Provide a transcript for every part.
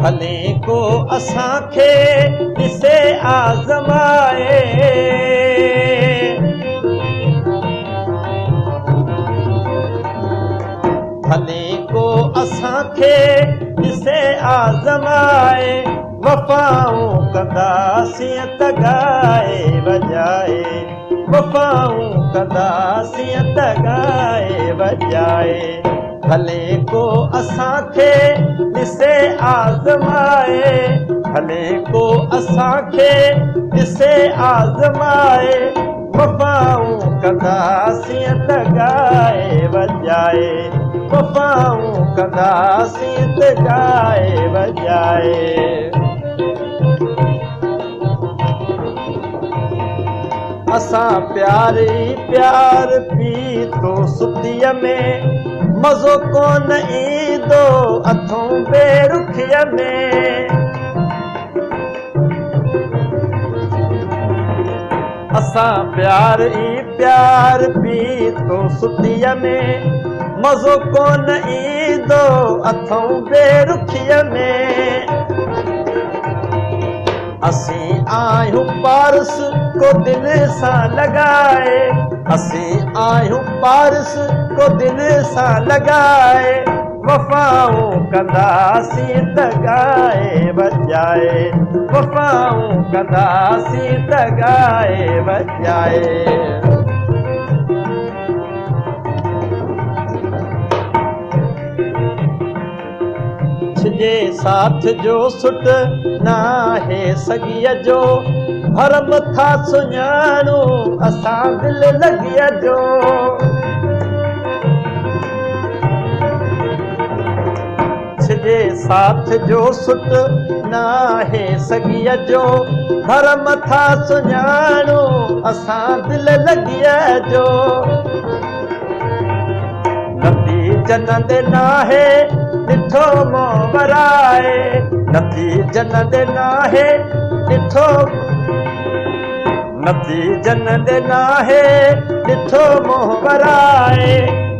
भले को असांखे ॾिसे आज़माए, भले को असांखे ॾिसे आज़माए, वफ़ाऊं कंदासीं त ॻाए वॼाए, वफ़ाऊं कंदासीं त ॻाए वॼाए। भले को असांखे ॾिसे आज़माए, भले को असांखे ॾिसे आज़माए, वफ़ाऊं कंदासीं त ॻाए वॼाए, वफ़ाऊं कंदासीं त ॻाए वॼाए। असां प्यार ई प्यार पीतो सुतीअ में, मज़ो कोन ईंदो अथूं बेरुखीअ में। असां प्यार ई प्यार पीतो सुतीअ में, मज़ो कोन ईंदो अथूं बेरुखीअ में। असीं आहियूं पारस को दिल सां लॻाए, असीं आहियूं पारस को दिल सां लॻाए, वफ़ाऊं कंदासीं त ॻाए वॼाए, वफ़ाऊं कंदासीं त ॻाए वॼाए। जे साथ जो सुट नाहे सॻीअ जो, भरम था सुञाणूं असां दिल लॻीअ जो। जे साथ जो सुट नाहे सॻीअ जो, भरम था सुञाणूं असां दिल लॻीअ जो। नती जनंद नाहे ॾिठो मोह वराए, नती जनंद नाहे ॾिठो, नती जनंद नाहे ॾिठो मोह वराए,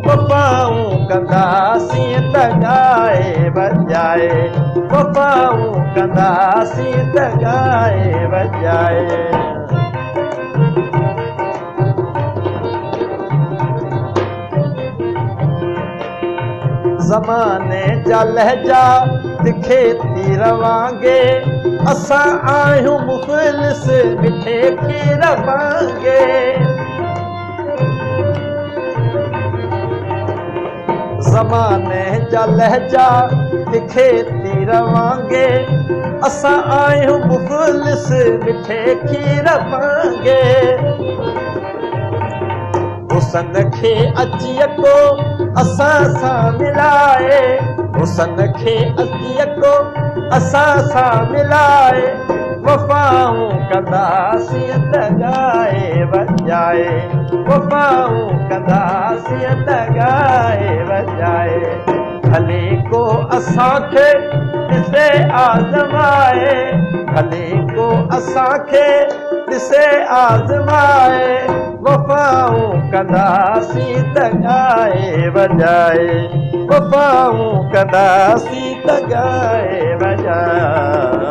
वफ़ाऊं कंदासीं त ॻाए वॼाए, वफ़ाऊं कंदासीं त ॻाए वॼाए। ज़माने जा लहजा तिखे थी रवांगे, असां आहियूं मुख़लिस मिठे खीर वांगे। ज़माने जा लहजा तिखे थी रवांगे, असां आहियूं मुख़लिस मिठे खीर वांगे। हुसन खे अची को असां सां मिलाए, हुसन खे अची को असां सां मिलाए, वफ़ाऊं कंदासीं त ॻाए वॼाए, वफ़ाऊं कंदासीं त ॻाए वॼाए। भले को असांखे ॾिसे आज़माए, भले को असांखे ॾिसे आज़माए, वफ़ाऊं कंदासीं त ॻाए वॼाए, वफ़ाऊं कंदासीं त ॻाए वॼाए।